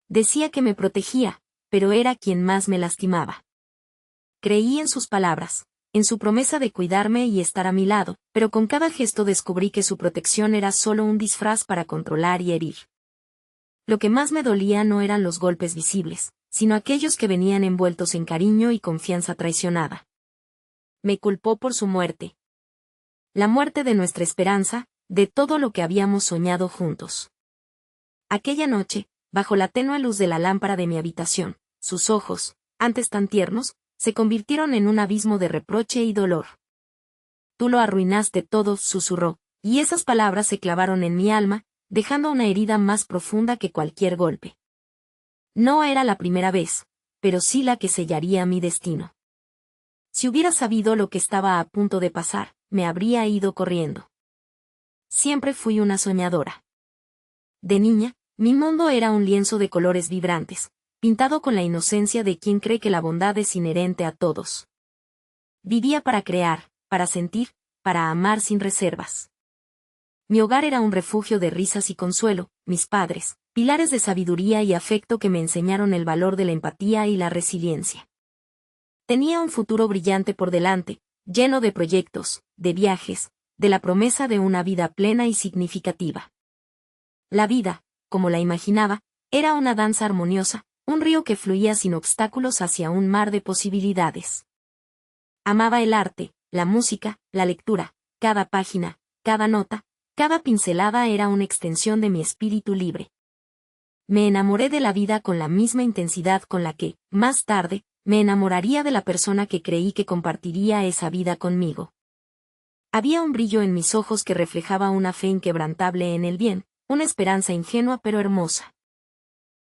Decía que me protegía, pero era quien más me lastimaba. Creí en sus palabras, en su promesa de cuidarme y estar a mi lado, pero con cada gesto descubrí que su protección era solo un disfraz para controlar y herir. Lo que más me dolía no eran los golpes visibles, sino aquellos que venían envueltos en cariño y confianza traicionada. Me culpó por su muerte. La muerte de nuestra esperanza, de todo lo que habíamos soñado juntos. Aquella noche, bajo la tenue luz de la lámpara de mi habitación, sus ojos, antes tan tiernos, se convirtieron en un abismo de reproche y dolor. Tú lo arruinaste todo, susurró, y esas palabras se clavaron en mi alma, dejando una herida más profunda que cualquier golpe. No era la primera vez, pero sí la que sellaría mi destino. Si hubiera sabido lo que estaba a punto de pasar, me habría ido corriendo. Siempre fui una soñadora. De niña, mi mundo era un lienzo de colores vibrantes, pintado con la inocencia de quien cree que la bondad es inherente a todos. Vivía para crear, para sentir, para amar sin reservas. Mi hogar era un refugio de risas y consuelo, mis padres, pilares de sabiduría y afecto que me enseñaron el valor de la empatía y la resiliencia. Tenía un futuro brillante por delante, lleno de proyectos, de viajes, de la promesa de una vida plena y significativa. La vida, como la imaginaba, era una danza armoniosa, un río que fluía sin obstáculos hacia un mar de posibilidades. Amaba el arte, la música, la lectura, cada página, cada nota, cada pincelada era una extensión de mi espíritu libre. Me enamoré de la vida con la misma intensidad con la que, más tarde, me enamoraría de la persona que creí que compartiría esa vida conmigo. Había un brillo en mis ojos que reflejaba una fe inquebrantable en el bien, una esperanza ingenua pero hermosa.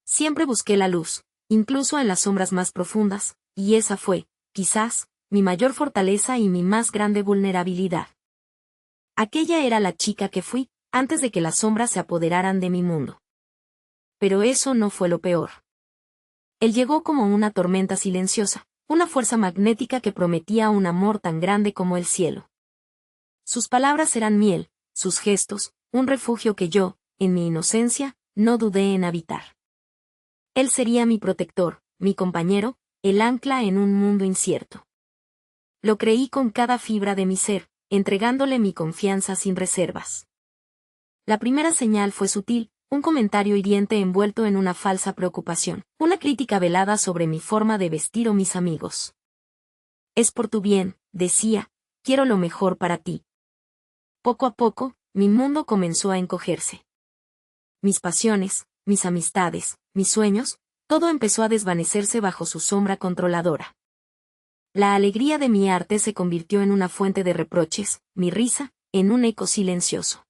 Siempre busqué la luz, incluso en las sombras más profundas, y esa fue, quizás, mi mayor fortaleza y mi más grande vulnerabilidad. Aquella era la chica que fui, antes de que las sombras se apoderaran de mi mundo. Pero eso no fue lo peor. Él llegó como una tormenta silenciosa, una fuerza magnética que prometía un amor tan grande como el cielo. Sus palabras eran miel, sus gestos, un refugio que yo, en mi inocencia, no dudé en habitar. Él sería mi protector, mi compañero, el ancla en un mundo incierto. Lo creí con cada fibra de mi ser, entregándole mi confianza sin reservas. La primera señal fue sutil, un comentario hiriente envuelto en una falsa preocupación, una crítica velada sobre mi forma de vestir o mis amigos. Es por tu bien, decía, quiero lo mejor para ti. Poco a poco, mi mundo comenzó a encogerse. Mis pasiones, mis amistades, mis sueños, todo empezó a desvanecerse bajo su sombra controladora. La alegría de mi arte se convirtió en una fuente de reproches, mi risa, en un eco silencioso.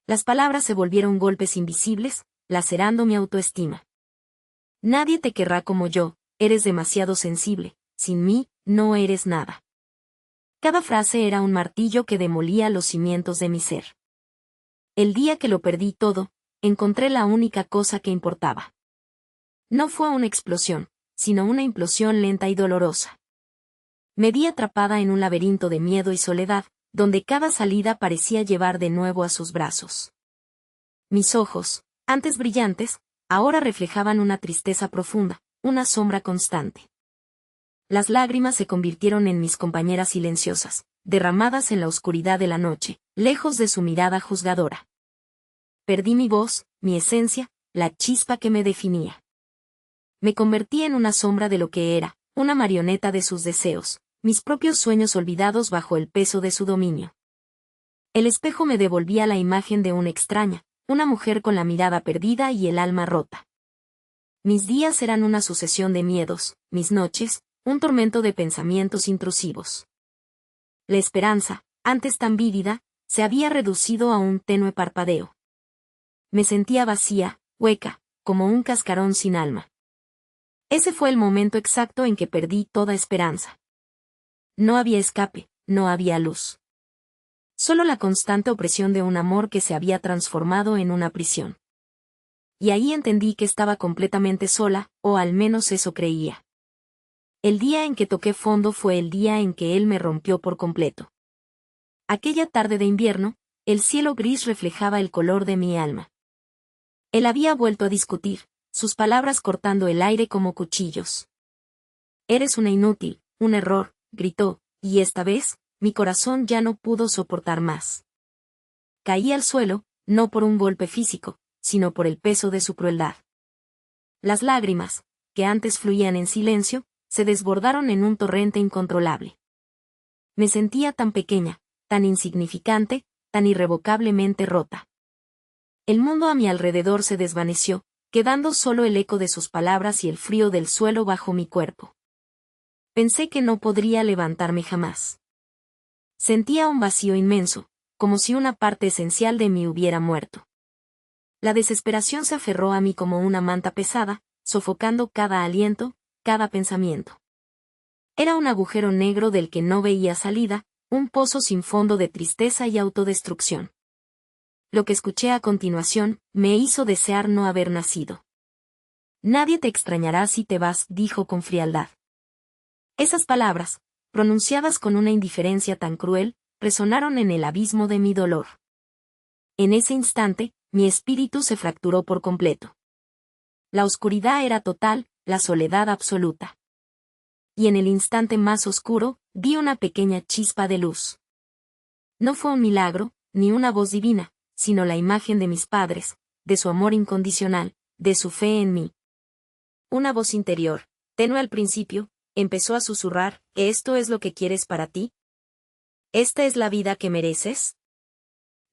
Las palabras se volvieron golpes invisibles, lacerando mi autoestima. Nadie te querrá como yo, eres demasiado sensible, sin mí, no eres nada. Cada frase era un martillo que demolía los cimientos de mi ser. El día que lo perdí todo, encontré la única cosa que importaba. No fue una explosión, sino una implosión lenta y dolorosa. Me vi atrapada en un laberinto de miedo y soledad, donde cada salida parecía llevar de nuevo a sus brazos. Mis ojos, antes brillantes, ahora reflejaban una tristeza profunda, una sombra constante. Las lágrimas se convirtieron en mis compañeras silenciosas, derramadas en la oscuridad de la noche, lejos de su mirada juzgadora. Perdí mi voz, mi esencia, la chispa que me definía. Me convertí en una sombra de lo que era, una marioneta de sus deseos, mis propios sueños olvidados bajo el peso de su dominio. El espejo me devolvía la imagen de una extraña, una mujer con la mirada perdida y el alma rota. Mis días eran una sucesión de miedos, mis noches, un tormento de pensamientos intrusivos. La esperanza, antes tan vívida, se había reducido a un tenue parpadeo. Me sentía vacía, hueca, como un cascarón sin alma. Ese fue el momento exacto en que perdí toda esperanza. No había escape, no había luz. Solo la constante opresión de un amor que se había transformado en una prisión. Y ahí entendí que estaba completamente sola, o al menos eso creía. El día en que toqué fondo fue el día en que él me rompió por completo. Aquella tarde de invierno, el cielo gris reflejaba el color de mi alma. Él había vuelto a discutir, sus palabras cortando el aire como cuchillos. Eres una inútil, un error, gritó, y esta vez, mi corazón ya no pudo soportar más. Caí al suelo, no por un golpe físico, sino por el peso de su crueldad. Las lágrimas, que antes fluían en silencio, se desbordaron en un torrente incontrolable. Me sentía tan pequeña, tan insignificante, tan irrevocablemente rota. El mundo a mi alrededor se desvaneció, quedando solo el eco de sus palabras y el frío del suelo bajo mi cuerpo. Pensé que no podría levantarme jamás. Sentía un vacío inmenso, como si una parte esencial de mí hubiera muerto. La desesperación se aferró a mí como una manta pesada, sofocando cada aliento, cada pensamiento. Era un agujero negro del que no veía salida, un pozo sin fondo de tristeza y autodestrucción. Lo que escuché a continuación, me hizo desear no haber nacido. Nadie te extrañará si te vas, dijo con frialdad. Esas palabras, pronunciadas con una indiferencia tan cruel, resonaron en el abismo de mi dolor. En ese instante, mi espíritu se fracturó por completo. La oscuridad era total, la soledad absoluta. Y en el instante más oscuro, vi una pequeña chispa de luz. No fue un milagro, ni una voz divina, sino la imagen de mis padres, de su amor incondicional, de su fe en mí. Una voz interior, tenue al principio, empezó a susurrar, ¿esto es lo que quieres para ti? ¿Esta es la vida que mereces?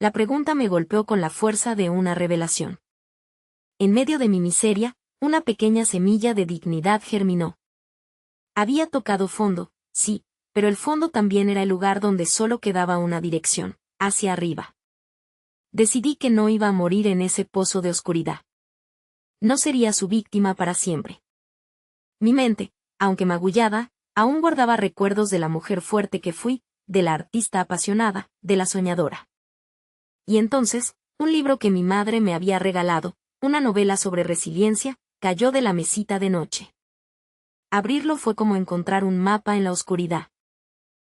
La pregunta me golpeó con la fuerza de una revelación. En medio de mi miseria, una pequeña semilla de dignidad germinó. Había tocado fondo, sí, pero el fondo también era el lugar donde solo quedaba una dirección, hacia arriba. Decidí que no iba a morir en ese pozo de oscuridad. No sería su víctima para siempre. Mi mente, aunque magullada, aún guardaba recuerdos de la mujer fuerte que fui, de la artista apasionada, de la soñadora. Y entonces, un libro que mi madre me había regalado, una novela sobre resiliencia, cayó de la mesita de noche. Abrirlo fue como encontrar un mapa en la oscuridad.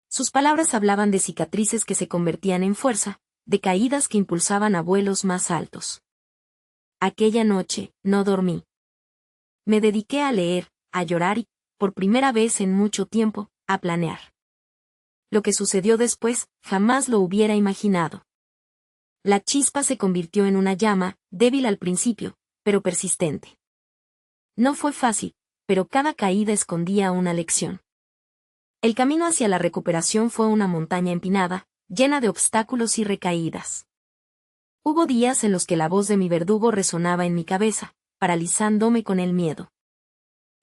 Sus palabras hablaban de cicatrices que se convertían en fuerza, de caídas que impulsaban a vuelos más altos. Aquella noche, no dormí. Me dediqué a leer, a llorar y, por primera vez en mucho tiempo, a planear. Lo que sucedió después, jamás lo hubiera imaginado. La chispa se convirtió en una llama, débil al principio, pero persistente. No fue fácil, pero cada caída escondía una lección. El camino hacia la recuperación fue una montaña empinada, llena de obstáculos y recaídas. Hubo días en los que la voz de mi verdugo resonaba en mi cabeza, paralizándome con el miedo.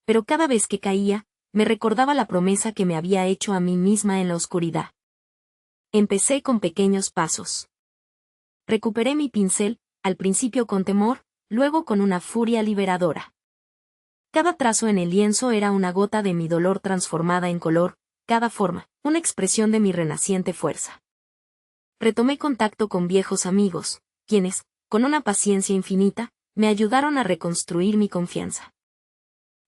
Pero cada vez que caía, me recordaba la promesa que me había hecho a mí misma en la oscuridad. Empecé con pequeños pasos. Recuperé mi pincel, al principio con temor, luego con una furia liberadora. Cada trazo en el lienzo era una gota de mi dolor transformada en color, cada forma, una expresión de mi renaciente fuerza. Retomé contacto con viejos amigos, quienes, con una paciencia infinita, me ayudaron a reconstruir mi confianza.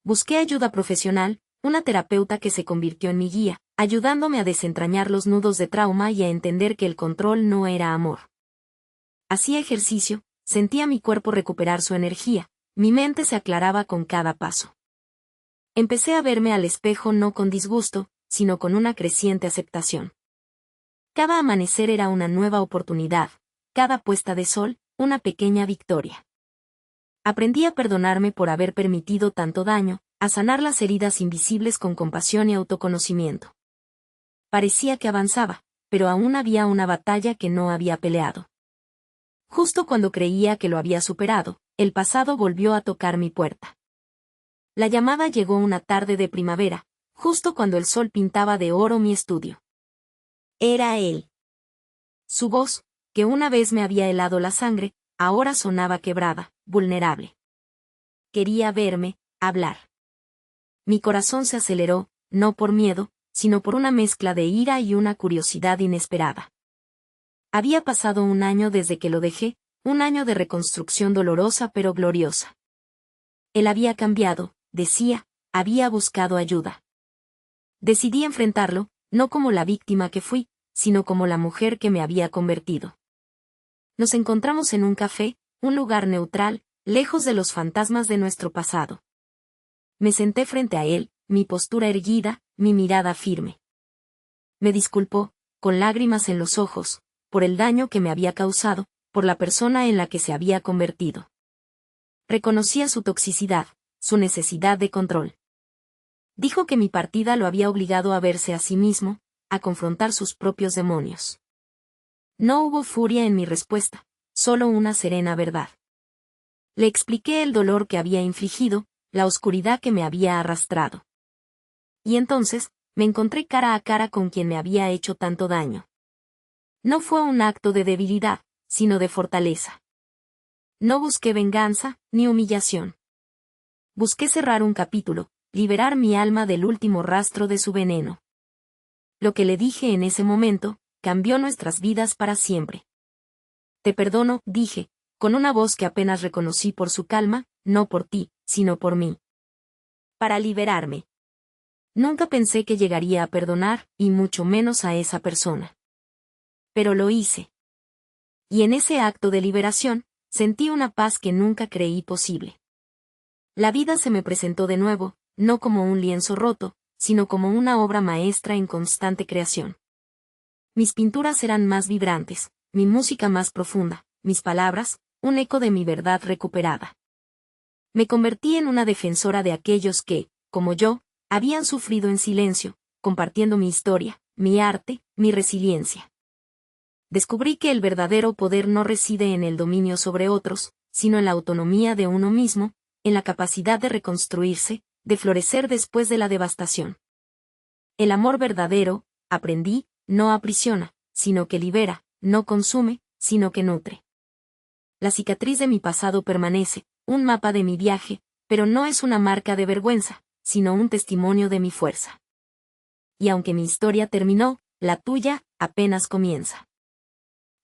Busqué ayuda profesional, una terapeuta que se convirtió en mi guía, ayudándome a desentrañar los nudos de trauma y a entender que el control no era amor. Hacía ejercicio, sentía mi cuerpo recuperar su energía, mi mente se aclaraba con cada paso. Empecé a verme al espejo no con disgusto, sino con una creciente aceptación. Cada amanecer era una nueva oportunidad, cada puesta de sol, una pequeña victoria. Aprendí a perdonarme por haber permitido tanto daño, a sanar las heridas invisibles con compasión y autoconocimiento. Parecía que avanzaba, pero aún había una batalla que no había peleado. Justo cuando creía que lo había superado, el pasado volvió a tocar mi puerta. La llamada llegó una tarde de primavera, justo cuando el sol pintaba de oro mi estudio. Era él. Su voz, que una vez me había helado la sangre, ahora sonaba quebrada, vulnerable. Quería verme, hablar. Mi corazón se aceleró, no por miedo, sino por una mezcla de ira y una curiosidad inesperada. Había pasado un año desde que lo dejé, un año de reconstrucción dolorosa pero gloriosa. Él había cambiado, decía, había buscado ayuda. Decidí enfrentarlo, no como la víctima que fui, sino como la mujer que me había convertido. Nos encontramos en un café, un lugar neutral, lejos de los fantasmas de nuestro pasado. Me senté frente a él, mi postura erguida, mi mirada firme. Me disculpó, con lágrimas en los ojos, por el daño que me había causado, por la persona en la que se había convertido. Reconocía su toxicidad, su necesidad de control. Dijo que mi partida lo había obligado a verse a sí mismo, a confrontar sus propios demonios. No hubo furia en mi respuesta, solo una serena verdad. Le expliqué el dolor que había infligido, la oscuridad que me había arrastrado. Y entonces, me encontré cara a cara con quien me había hecho tanto daño. No fue un acto de debilidad, sino de fortaleza. No busqué venganza, ni humillación. Busqué cerrar un capítulo, liberar mi alma del último rastro de su veneno. Lo que le dije en ese momento, cambió nuestras vidas para siempre. Te perdono, dije, con una voz que apenas reconocí por su calma, no por ti, sino por mí. Para liberarme. Nunca pensé que llegaría a perdonar, y mucho menos a esa persona. Pero lo hice. Y en ese acto de liberación, sentí una paz que nunca creí posible. La vida se me presentó de nuevo, no como un lienzo roto, sino como una obra maestra en constante creación. Mis pinturas eran más vibrantes, mi música más profunda, mis palabras, un eco de mi verdad recuperada. Me convertí en una defensora de aquellos que, como yo, habían sufrido en silencio, compartiendo mi historia, mi arte, mi resiliencia. Descubrí que el verdadero poder no reside en el dominio sobre otros, sino en la autonomía de uno mismo, en la capacidad de reconstruirse, de florecer después de la devastación. El amor verdadero, aprendí, no aprisiona, sino que libera, no consume, sino que nutre. La cicatriz de mi pasado permanece, un mapa de mi viaje, pero no es una marca de vergüenza, sino un testimonio de mi fuerza. Y aunque mi historia terminó, la tuya apenas comienza.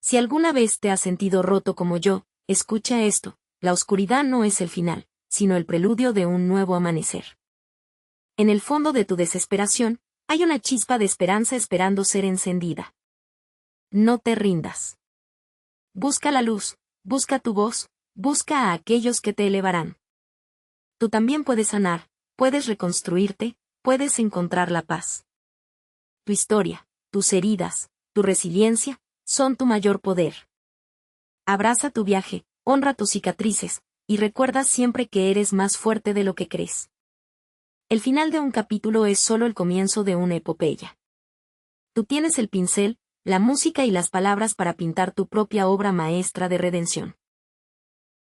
Si alguna vez te has sentido roto como yo, escucha esto, la oscuridad no es el final, sino el preludio de un nuevo amanecer. En el fondo de tu desesperación, hay una chispa de esperanza esperando ser encendida. No te rindas. Busca la luz, busca tu voz, busca a aquellos que te elevarán. Tú también puedes sanar, puedes reconstruirte, puedes encontrar la paz. Tu historia, tus heridas, tu resiliencia, son tu mayor poder. Abraza tu viaje, honra tus cicatrices, y recuerda siempre que eres más fuerte de lo que crees. El final de un capítulo es solo el comienzo de una epopeya. Tú tienes el pincel, la música y las palabras para pintar tu propia obra maestra de redención.